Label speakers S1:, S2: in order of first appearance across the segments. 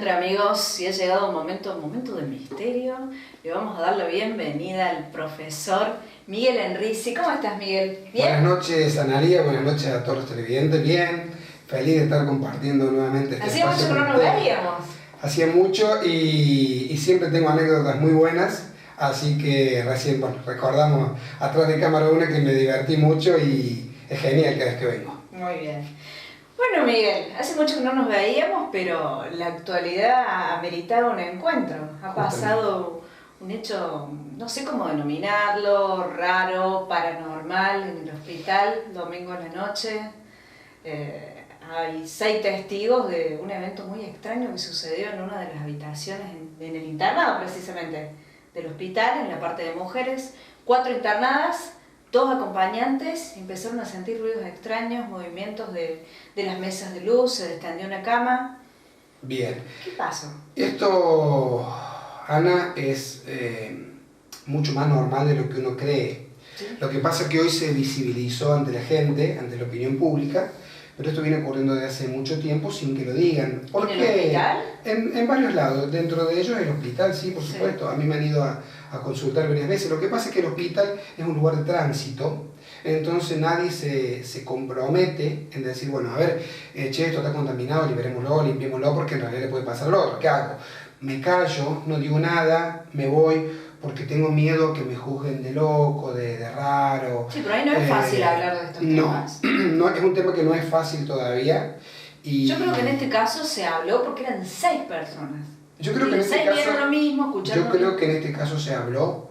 S1: entre amigos y ha llegado un momento de misterio. Le vamos a dar la bienvenida al profesor Miguel Enrisi. ¿Cómo estás, Miguel?
S2: ¿Bien? Buenas noches, Analía, buenas noches a todos los televidentes. Bien, feliz de estar compartiendo nuevamente este
S1: Hacía mucho que no nos veíamos.
S2: Hacía mucho y siempre tengo anécdotas muy buenas, así que recién recordamos atrás de cámara una que me divertí mucho y es genial cada vez que vengo.
S1: Muy bien. Bueno, Miguel, hace mucho que no nos veíamos, pero la actualidad ameritaba un encuentro. Ha pasado un hecho, no sé cómo denominarlo, raro, paranormal en el hospital, domingo en la noche. Hay 6 testigos de un evento muy extraño que sucedió en una de las habitaciones, en el internado precisamente, del hospital, en la parte de mujeres. 4 internadas, 2 acompañantes, empezaron a sentir ruidos extraños, movimientos de las mesas de luz, se descendió una cama.
S2: Bien.
S1: ¿Qué pasó?
S2: Esto, Ana, es mucho más normal de lo que uno cree. ¿Sí? Lo que pasa es que hoy se visibilizó ante la gente, ante la opinión pública, pero esto viene ocurriendo desde hace mucho tiempo sin que lo digan.
S1: ¿En el hospital?
S2: En varios lados, dentro de ellos el hospital, sí, por supuesto. Sí. A mí me han ido a consultar varias veces. Lo que pasa es que el hospital es un lugar de tránsito, entonces nadie se compromete en decir, bueno, a ver, che, esto está contaminado, liberémoslo, limpiémoslo, porque en realidad le puede pasar lo otro. ¿Qué hago? Me callo, no digo nada, me voy, porque tengo miedo que me juzguen de loco, de raro.
S1: Sí, pero ahí no es fácil hablar de estos temas.
S2: No, es un tema que no es fácil todavía. Y
S1: yo creo que en este caso se habló porque eran 6 personas.
S2: Yo creo que en este caso,
S1: lo mismo, escucharon
S2: yo creo que en este caso se habló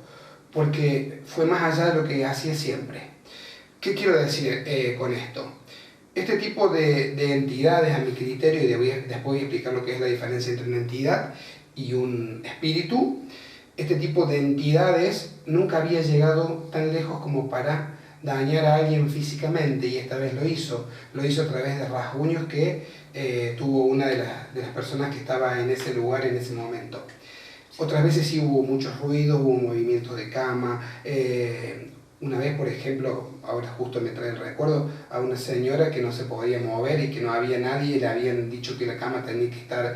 S2: porque fue más allá de lo que hacía siempre. ¿Qué quiero decir con esto? Este tipo de entidades, a mi criterio, y después voy a explicar lo que es la diferencia entre una entidad y un espíritu, este tipo de entidades nunca había llegado tan lejos como para dañar a alguien físicamente, y esta vez lo hizo a través de rasguños que tuvo una de las personas que estaba en ese lugar en ese momento. Otras veces sí hubo muchos ruidos, hubo movimientos de cama. Una vez, por ejemplo, ahora justo me trae el recuerdo, a una señora que no se podía mover y que no había nadie, le habían dicho que la cama tenía que estar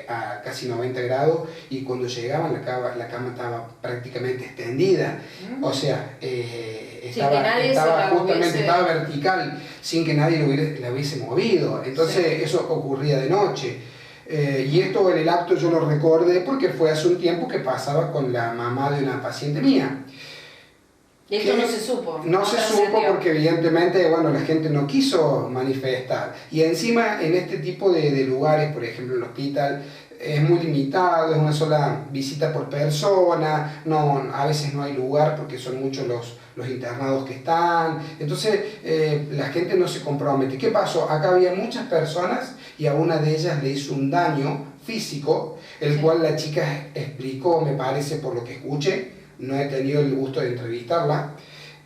S2: a casi 90 grados, y cuando llegaban la cama estaba prácticamente extendida. O sea, estaba vertical, sin que nadie la hubiese movido. Entonces sí, eso ocurría de noche. Y esto en el acto yo lo recordé porque fue hace un tiempo que pasaba con la mamá de una paciente mía.
S1: ¿Y esto no se supo?
S2: No se supo porque evidentemente, bueno, la gente no quiso manifestar. Y encima en este tipo de lugares, por ejemplo el hospital, es muy limitado, es una sola visita por persona, a veces no hay lugar porque son muchos los internados que están. Entonces la gente no se compromete. ¿Qué pasó? Acá había muchas personas y a una de ellas le hizo un daño físico, el cual la chica explicó, me parece, por lo que escuché, no he tenido el gusto de entrevistarla,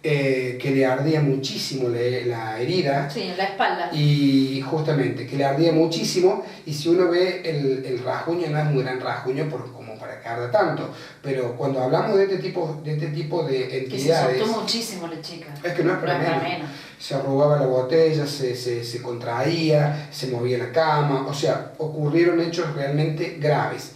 S2: que le ardía muchísimo la herida.
S1: Sí, en la espalda.
S2: Y justamente, que le ardía muchísimo, y si uno ve el rasguño, no es un gran rasguño como para que arda tanto, pero cuando hablamos de este tipo de entidades...
S1: Que se soltó muchísimo la chica.
S2: Es que no es para menos. Se arrugaba la botella, se contraía, se movía la cama, o sea, ocurrieron hechos realmente graves.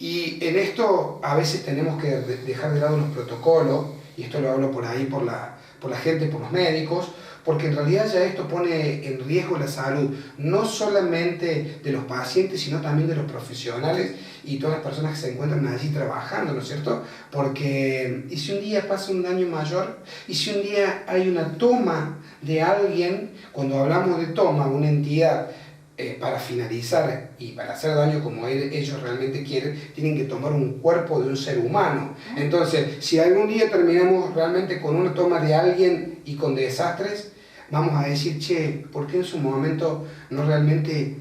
S2: Y en esto a veces tenemos que dejar de lado los protocolos, y esto lo hablo por ahí, por la gente, por los médicos, porque en realidad ya esto pone en riesgo la salud, no solamente de los pacientes, sino también de los profesionales y todas las personas que se encuentran allí trabajando, ¿no es cierto? Porque, ¿y si un día pasa un daño mayor? ¿Y si un día hay una toma de alguien? Cuando hablamos de toma, una entidad, para finalizar y para hacer daño como ellos realmente quieren, tienen que tomar un cuerpo de un ser humano. Entonces, si algún día terminamos realmente con una toma de alguien y con desastres, vamos a decir, che, ¿por qué en su momento no realmente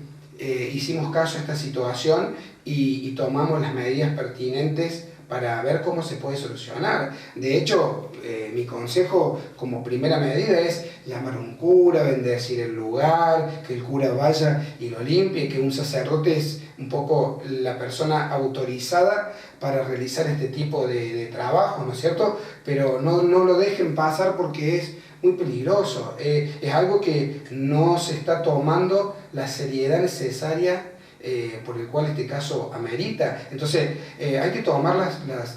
S2: hicimos caso a esta situación y tomamos las medidas pertinentes para ver cómo se puede solucionar? De hecho, mi consejo como primera medida es llamar a un cura, bendecir el lugar, que el cura vaya y lo limpie, que un sacerdote es un poco la persona autorizada para realizar este tipo de trabajo, ¿no es cierto? Pero no lo dejen pasar porque es muy peligroso, es algo que no se está tomando la seriedad necesaria por el cual este caso amerita. Entonces hay que tomar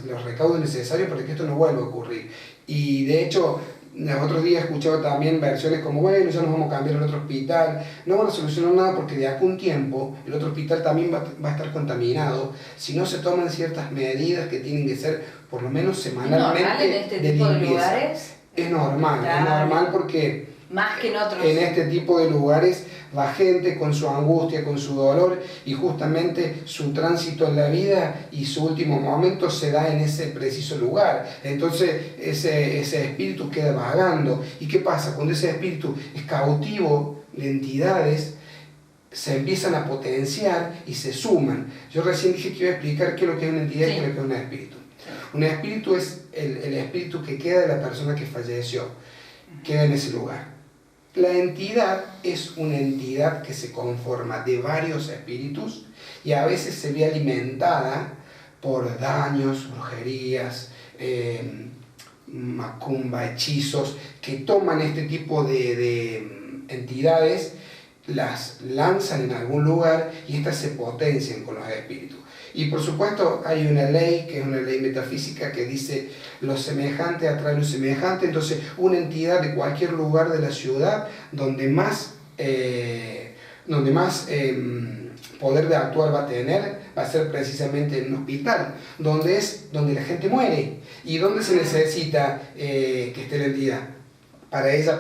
S2: los recaudos necesarios para que esto no vuelva a ocurrir. Y de hecho, los otros días he escuchado también versiones como, bueno, ya nos vamos a cambiar al otro hospital. No van a solucionar nada porque de acá un tiempo el otro hospital también va a estar contaminado si no se toman ciertas medidas que tienen que ser por lo menos semanalmente.
S1: ¿Es normal en este tipo de lugares?
S2: Es normal porque
S1: más que en otros.
S2: En este tipo de lugares va gente con su angustia, con su dolor, y justamente su tránsito en la vida y su último momento se da en ese preciso lugar. Entonces ese espíritu queda vagando. ¿Y qué pasa? Cuando ese espíritu es cautivo de entidades, se empiezan a potenciar y se suman. Yo recién dije que iba a explicar qué es lo que es una entidad y qué es lo que es un espíritu. Un espíritu es el espíritu que queda de la persona que falleció, queda en ese lugar. La entidad es una entidad que se conforma de varios espíritus y a veces se ve alimentada por daños, brujerías, macumba, hechizos, que toman este tipo de entidades, las lanzan en algún lugar y estas se potencian con los espíritus. Y por supuesto hay una ley, que es una ley metafísica, que dice lo semejante atrae lo semejante. Entonces una entidad de cualquier lugar de la ciudad donde más poder de actuar va a tener, va a ser precisamente en un hospital, donde la gente muere y donde se necesita que esté la entidad para ella,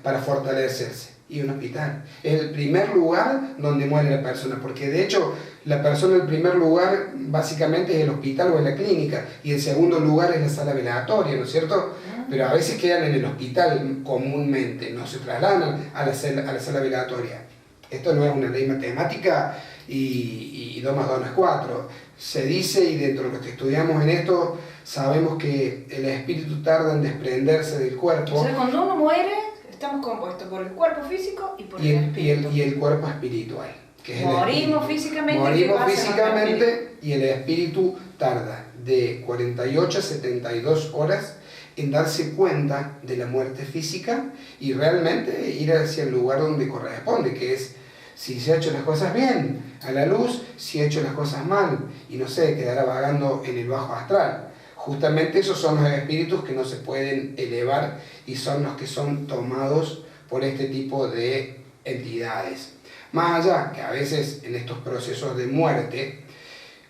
S2: para fortalecerse. Y un hospital es el primer lugar donde muere la persona, porque de hecho la persona en el primer lugar básicamente es el hospital o es la clínica, y el segundo lugar es la sala velatoria, ¿no es cierto? Pero a veces quedan en el hospital comúnmente, no se trasladan a la sala velatoria. Esto no es una ley matemática y 2 más 2 no es 4. Se dice, y dentro de los que estudiamos en esto, sabemos que el espíritu tarda en desprenderse del cuerpo.
S1: O sea, cuando uno muere, estamos compuestos por el cuerpo físico y por el espíritu.
S2: Y el cuerpo espiritual. Que es
S1: morimos físicamente.
S2: Morimos físicamente y el espíritu tarda de 48 a 72 horas en darse cuenta de la muerte física y realmente ir hacia el lugar donde corresponde, que es si se ha hecho las cosas bien, a la luz, si ha hecho las cosas mal, y no sé, quedará vagando en el bajo astral. Justamente esos son los espíritus que no se pueden elevar y son los que son tomados por este tipo de entidades. Más allá que a veces en estos procesos de muerte,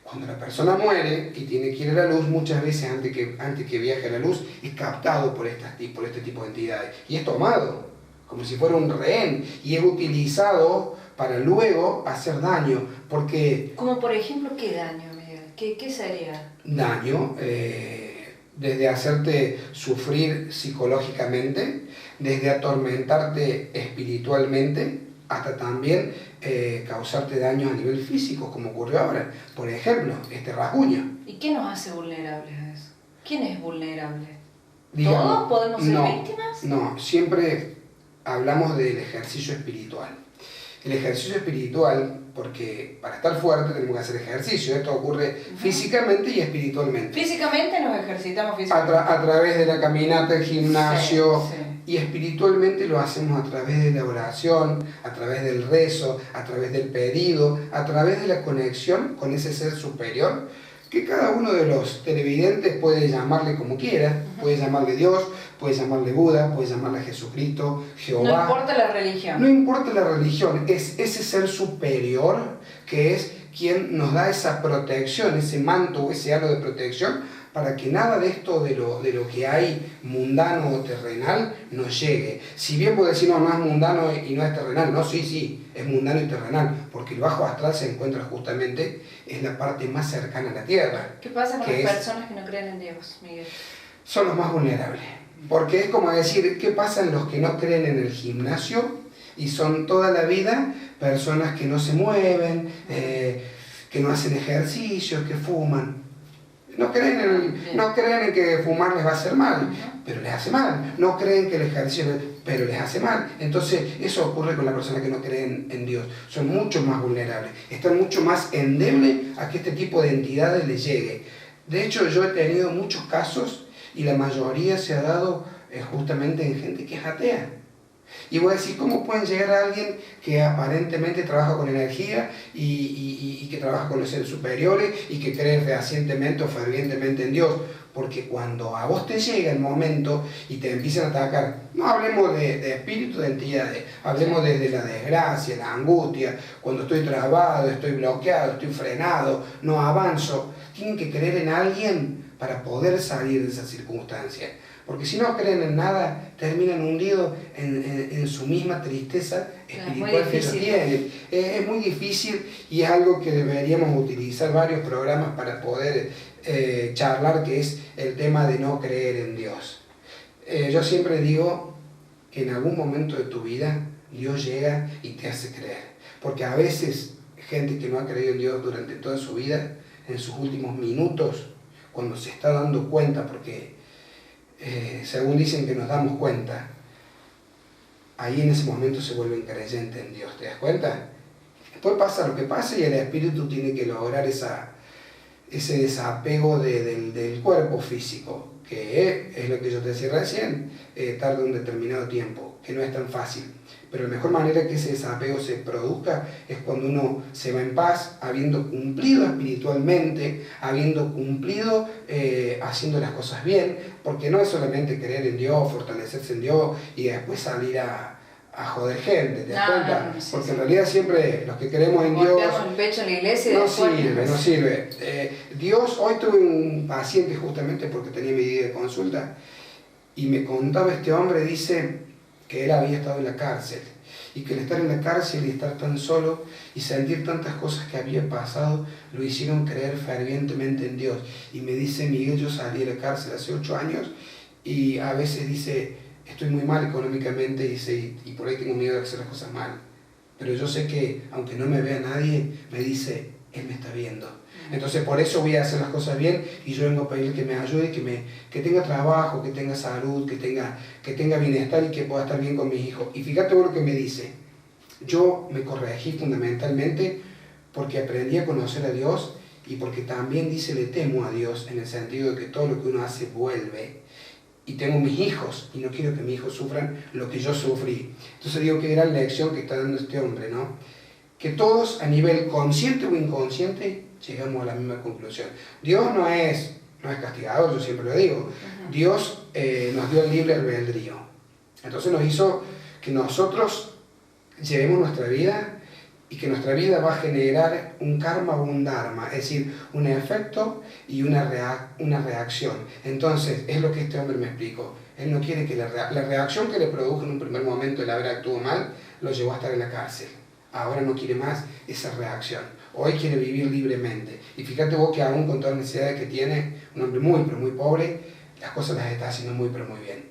S2: cuando la persona muere y tiene que ir a la luz, muchas veces antes que viaje a la luz, es captado por este tipo de entidades y es tomado como si fuera un rehén y es utilizado para luego hacer daño, porque...
S1: Como por ejemplo, ¿qué daño, Miguel? ¿Qué sería?
S2: Daño, desde hacerte sufrir psicológicamente, desde atormentarte espiritualmente, hasta también causarte daño a nivel físico, como ocurrió ahora. Por ejemplo, este rasguño.
S1: ¿Y qué nos hace vulnerables a eso? ¿Quién es vulnerable?
S2: Digamos,
S1: ¿todos podemos ser víctimas?
S2: No, siempre hablamos del ejercicio espiritual. El ejercicio espiritual, porque para estar fuerte tenemos que hacer ejercicio. Esto ocurre físicamente y espiritualmente.
S1: Físicamente nos ejercitamos físicamente.
S2: A través de la caminata, el gimnasio, sí. Y espiritualmente lo hacemos a través de la oración, a través del rezo, a través del pedido, a través de la conexión con ese ser superior, que cada uno de los televidentes puede llamarle como quiera, puede llamarle Dios, puede llamarle Buda, puede llamarle Jesucristo, Jehová.
S1: No importa la religión.
S2: No importa la religión, es ese ser superior que es quien nos da esa protección, ese manto, ese halo de protección, para que nada de esto, de lo que hay mundano o terrenal, nos llegue. Si bien puedo decir, no es mundano y no es terrenal, no, sí, es mundano y terrenal, porque el bajo astral se encuentra justamente en la parte más cercana a la Tierra.
S1: ¿Qué pasa con las personas que no creen en Dios, Miguel?
S2: Son los más vulnerables, porque es como decir, ¿qué pasa en los que no creen en el gimnasio? Y son toda la vida personas que no se mueven, que no hacen ejercicio, que fuman. No creen en que fumar les va a hacer mal, pero les hace mal. No creen que el ejercicio, pero les hace mal. Entonces, eso ocurre con las personas que no creen en Dios. Son mucho más vulnerables, están mucho más endebles a que este tipo de entidades les llegue. De hecho, yo he tenido muchos casos y la mayoría se ha dado justamente en gente que es atea. Y voy a decir, ¿cómo pueden llegar a alguien que aparentemente trabaja con energía y que trabaja con los seres superiores y que cree fehacientemente o fervientemente en Dios? Porque cuando a vos te llega el momento y te empiezan a atacar, no hablemos de espíritu, de entidades, hablemos de la desgracia, la angustia, cuando estoy trabado, estoy bloqueado, estoy frenado, no avanzo, tienen que creer en alguien para poder salir de esa circunstancia. Porque si no creen en nada, terminan hundidos en su misma tristeza espiritual que ellos tienen. Es muy difícil y es algo que deberíamos utilizar varios programas para poder charlar, que es el tema de no creer en Dios. Yo siempre digo que en algún momento de tu vida Dios llega y te hace creer. Porque a veces gente que no ha creído en Dios durante toda su vida, en sus últimos minutos, cuando se está dando cuenta, porque según dicen que nos damos cuenta, ahí en ese momento se vuelven creyentes en Dios, ¿te das cuenta? Después pasa lo que pasa y el espíritu tiene que lograr ese desapego del cuerpo físico, que es lo que yo te decía recién, tarda un determinado tiempo, que no es tan fácil. Pero la mejor manera que ese desapego se produzca es cuando uno se va en paz, habiendo cumplido espiritualmente, habiendo cumplido haciendo las cosas bien, porque no es solamente creer en Dios, fortalecerse en Dios y después salir a joder gente, ¿te das cuenta?
S1: No, sí,
S2: porque
S1: sí.
S2: En realidad siempre los que creemos en Dios...
S1: el pecho en la iglesia y
S2: no
S1: después...
S2: sirve, no sirve. Dios, hoy tuve un paciente justamente porque tenía mi día de consulta y me contaba este hombre, dice que él había estado en la cárcel y que el estar en la cárcel y estar tan solo y sentir tantas cosas que había pasado lo hicieron creer fervientemente en Dios. Y me dice, Miguel, yo salí de la cárcel hace 8 años y a veces dice, estoy muy mal económicamente, dice, y por ahí tengo miedo de hacer las cosas mal. Pero yo sé que, aunque no me vea nadie, me dice, Él me está viendo. Entonces por eso voy a hacer las cosas bien y yo vengo a pedir que me ayude, que tenga trabajo, que tenga salud, que tenga bienestar y que pueda estar bien con mis hijos. Y fíjate vos lo que me dice. Yo me corregí fundamentalmente porque aprendí a conocer a Dios y porque también dice, le temo a Dios en el sentido de que todo lo que uno hace vuelve. Y tengo mis hijos y no quiero que mis hijos sufran lo que yo sufrí. Entonces digo, qué gran lección que está dando este hombre, ¿no? Que todos a nivel consciente o inconsciente llegamos a la misma conclusión. Dios no es castigador, yo siempre lo digo. Dios nos dio el libre albedrío. Entonces nos hizo que nosotros llevemos nuestra vida y que nuestra vida va a generar un karma o un dharma, es decir, un efecto y una reacción. Entonces, es lo que este hombre me explicó. Él no quiere que la reacción que le produjo en un primer momento el haber actuado mal, lo llevó a estar en la cárcel. Ahora no quiere más esa reacción. Hoy quiere vivir libremente. Y fíjate vos que aún con todas las necesidades que tiene, un hombre muy, pero muy pobre, las cosas las está haciendo muy, pero muy bien.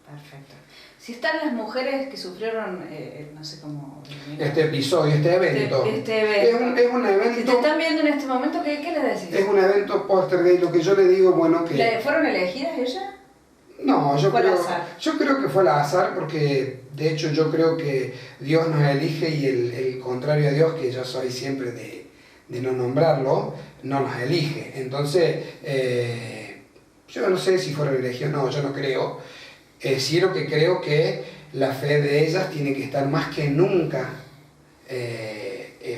S1: Perfecto. Si están las mujeres que sufrieron, no sé cómo...
S2: Este episodio, este evento.
S1: Este evento.
S2: Es un evento...
S1: Si te están viendo en este momento, ¿qué les decís?
S2: Es un evento poltergeist, lo que yo le digo, bueno, que...
S1: ¿Fueron elegidas ellas?
S2: No, yo creo que fue al azar, porque de hecho yo creo que Dios nos elige y el contrario a Dios, que yo soy siempre de no nombrarlo, no nos elige. Entonces, yo no sé si fueron elegidas, no, yo no creo. Sí, lo que creo que la fe de ellas tiene que estar más que nunca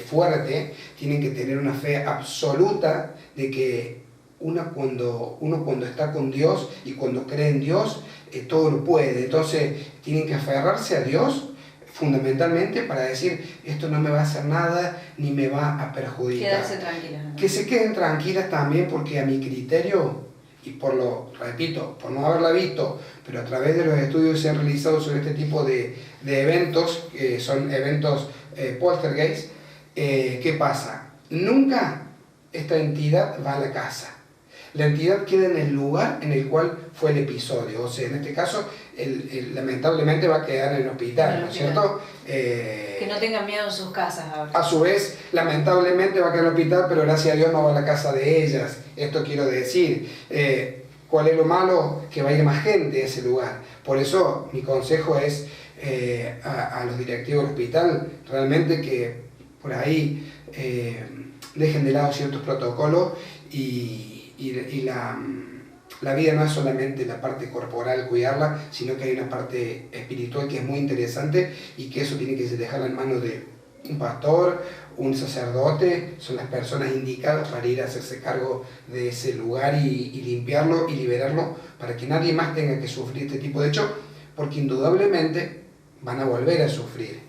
S2: fuerte, tienen que tener una fe absoluta de que uno cuando está con Dios y cuando cree en Dios, todo lo puede. Entonces tienen que aferrarse a Dios fundamentalmente para decir, esto no me va a hacer nada ni me va a perjudicar.
S1: Quedarse tranquilas, ¿no?
S2: Que se queden tranquilas también, porque a mi criterio, y repito, por no haberla visto, pero a través de los estudios que se han realizado sobre este tipo de eventos, que son eventos poltergeist, ¿qué pasa? Nunca esta entidad va a la casa. La entidad queda en el lugar en el cual fue el episodio. O sea, en este caso, lamentablemente va a quedar en el hospital, ¿no es cierto?
S1: Que no tengan miedo en sus casas ahora.
S2: A su vez, lamentablemente va a quedar en el hospital, pero gracias a Dios no va a la casa de ellas. Esto quiero decir. ¿Cuál es lo malo? Que vaya más gente a ese lugar. Por eso, mi consejo es a los directivos del hospital, realmente que por ahí dejen de lado ciertos protocolos y la vida no es solamente la parte corporal, cuidarla, sino que hay una parte espiritual que es muy interesante y que eso tiene que dejarla en manos de un pastor, un sacerdote, son las personas indicadas para ir a hacerse cargo de ese lugar y limpiarlo y liberarlo para que nadie más tenga que sufrir este tipo de hechos, porque indudablemente van a volver a sufrir.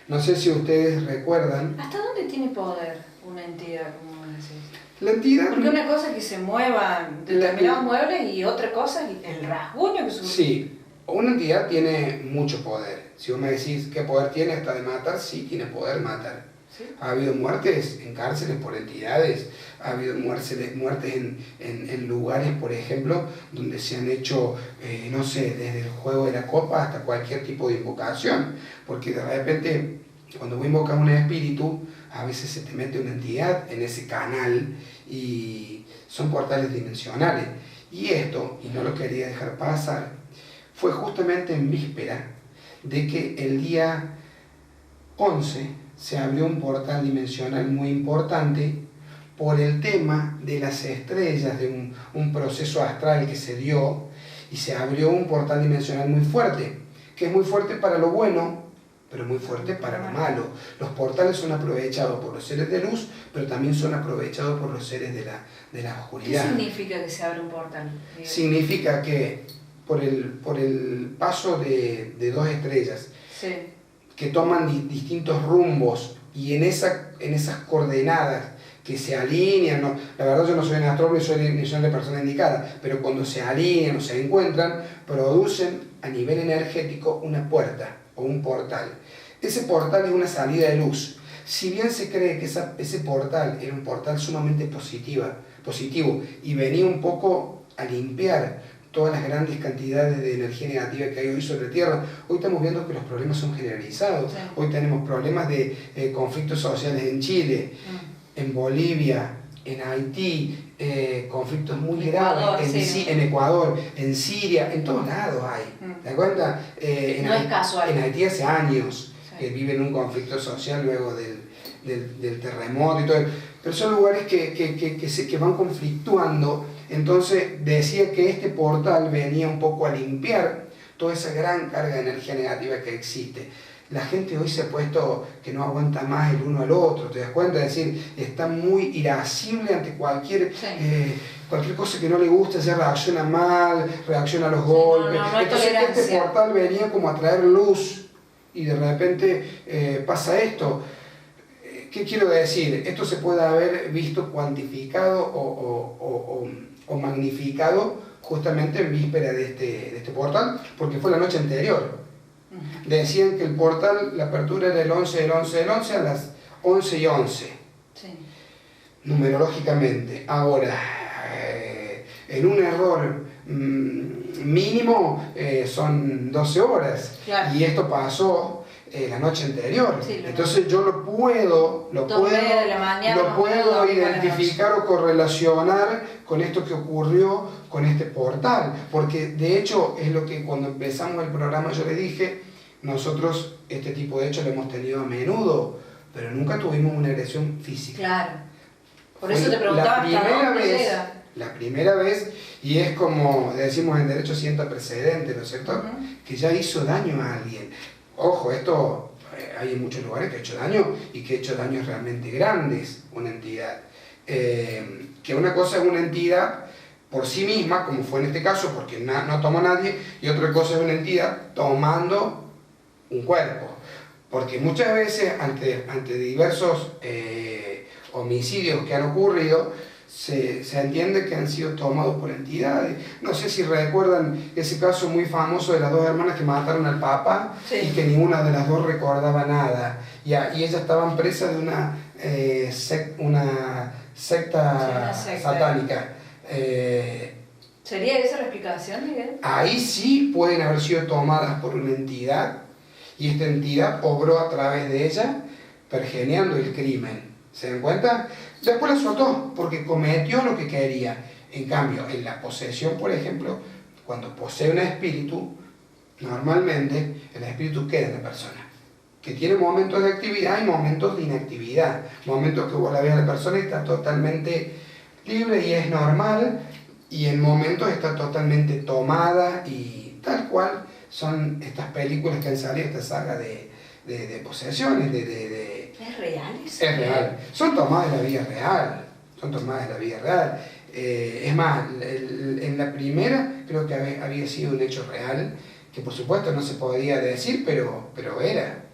S2: No sé si ustedes recuerdan...
S1: ¿Hasta dónde tiene poder una entidad, como decís?
S2: La entidad...
S1: Porque una cosa es que se muevan determinados muebles y otra cosa es el rasguño que sufre.
S2: Sí, una entidad tiene mucho poder. Si vos me decís qué poder tiene hasta de matar, sí tiene poder matar. ¿Sí? Ha habido muertes en cárceles por entidades, ha habido muertes en lugares, por ejemplo, donde se han hecho, no sé, desde el juego de la copa hasta cualquier tipo de invocación. Porque de repente, cuando vos invocas un espíritu, a veces se te mete una entidad en ese canal y son portales dimensionales. Y esto, y no lo quería dejar pasar, fue justamente en víspera de que el día 11 se abrió un portal dimensional muy importante por el tema de las estrellas, de un proceso astral que se dio, y se abrió un portal dimensional muy fuerte, que es muy fuerte para lo bueno, pero muy fuerte para lo malo. Los portales son aprovechados por los seres de luz, pero también son aprovechados por los seres de la oscuridad.
S1: ¿Qué significa que se abre un portal?
S2: Significa que por el paso de dos estrellas, sí, que toman distintos rumbos y en esas coordenadas que se alinean, ¿no? La verdad yo no soy un astrólogo ni soy la persona indicada, pero cuando se alinean o se encuentran, producen a nivel energético una puerta o un portal. Ese portal es una salida de luz. Si bien se cree que ese portal era un portal sumamente positivo y venía un poco a limpiar todas las grandes cantidades de energía negativa que hay hoy sobre la Tierra, hoy estamos viendo que los problemas son generalizados. Sí. Hoy tenemos problemas de conflictos sociales en Chile, en Bolivia, en Haití, conflictos muy graves en Ecuador, en Siria, en todos lados hay. ¿Te das cuenta?
S1: No es casual.
S2: En Haití hace años que viven un conflicto social luego del terremoto y todo. Pero son lugares que van conflictuando. Entonces decía que este portal venía un poco a limpiar toda esa gran carga de energía negativa que existe. La gente hoy se ha puesto que no aguanta más el uno al otro, ¿te das cuenta? Es decir, está muy irascible ante cualquier cosa que no le gusta, ya reacciona mal, reacciona a los golpes. Entonces este portal venía como a traer luz y de repente pasa esto. ¿Qué quiero decir? Esto se puede haber visto cuantificado o magnificado justamente en víspera de este portal, porque fue la noche anterior. Decían que el portal, la apertura era el 11 del 11 del 11 a las 11:11. Sí. Numerológicamente. Ahora, en un error mínimo son 12 horas. Claro. Y esto pasó la noche anterior. Sí, entonces yo lo puedo identificar o correlacionar con esto que ocurrió con este portal, porque de hecho es lo que cuando empezamos el programa yo le dije, nosotros este tipo de hechos lo hemos tenido a menudo, pero nunca tuvimos una agresión física.
S1: Claro, por eso te preguntaba
S2: la primera vez, y es como decimos en derecho sienta precedente, ¿no es cierto? Que ya hizo daño a alguien. Ojo, esto hay en muchos lugares que ha hecho daño y que ha hecho daños realmente grandes, una entidad. Que una cosa es una entidad por sí misma, como fue en este caso, porque no tomó nadie, y otra cosa es una entidad tomando un cuerpo. Porque muchas veces, ante diversos homicidios que han ocurrido, se entiende que han sido tomados por entidades. No sé si recuerdan ese caso muy famoso de las dos hermanas que mataron al Papa, sí, y que ninguna de las dos recordaba nada. Y ellas estaban presas de una secta satánica.
S1: ¿Sería esa la explicación, Miguel?
S2: Ahí sí pueden haber sido tomadas por una entidad, y esta entidad obró a través de ella, pergeneando el crimen. ¿Se dan cuenta? Después la soltó, porque cometió lo que quería. En cambio, en la posesión, por ejemplo, cuando posee un espíritu, normalmente el espíritu queda en la persona. Que tiene momentos de actividad y momentos de inactividad. Momentos que vos la ves a la persona y está totalmente libre y es normal, y en momentos está totalmente tomada y tal cual son estas películas que han salido, esta saga de posesiones,
S1: ¿Es real eso?
S2: Es real, son tomadas de la vida real, son tomadas de la vida real. Es más, en la primera creo que había sido un hecho real, que por supuesto no se podía decir, pero era.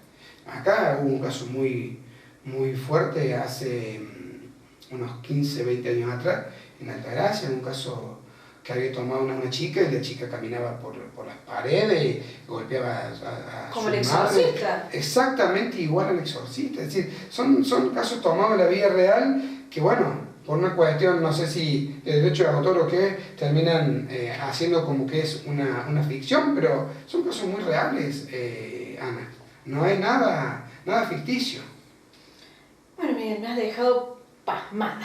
S2: Acá hubo un caso muy fuerte hace unos 15, 20 años atrás, en Altagracia, un caso que había tomado una chica y la chica caminaba por las paredes y golpeaba a
S1: ¿Como
S2: su
S1: el
S2: madre.
S1: exorcista?
S2: Exactamente igual al exorcista, es decir, son casos tomados de la vida real que bueno, por una cuestión, no sé si de derecho de autor o qué, terminan haciendo como que es una ficción, pero son casos muy reales, Ana. No hay nada ficticio.
S1: Bueno, Miguel, me has dejado pasmada.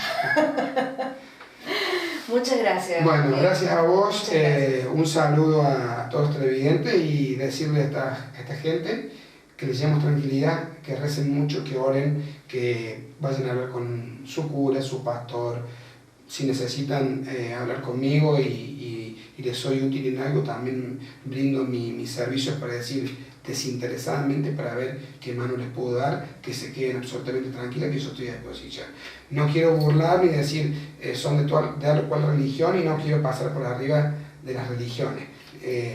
S1: Muchas gracias.
S2: Bueno,
S1: Miguel.
S2: gracias a vos.
S1: Gracias.
S2: Un saludo a todos los televidentes y decirle a esta gente que les llevemos tranquilidad, que recen mucho, que oren, que vayan a hablar con su cura, su pastor. Si necesitan hablar conmigo y les soy útil en algo, también brindo mis servicios para decir desinteresadamente, para ver qué mano les puedo dar, que se queden absolutamente tranquilas, que yo estoy a disposición. No quiero burlar ni decir son de tal o cual religión y no quiero pasar por arriba de las religiones.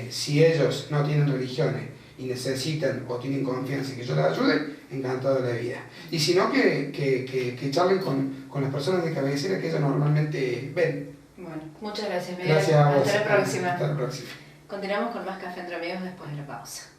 S2: Si ellos no tienen religiones y necesitan o tienen confianza en que yo les ayude, encantado de la vida. Y si no, que charlen con las personas de cabecera que ellos normalmente ven.
S1: Bueno, muchas gracias, Miguel.
S2: Gracias a vos.
S1: Hasta la próxima.
S2: Hasta la próxima.
S1: Continuamos con más Café entre Amigos después de la pausa.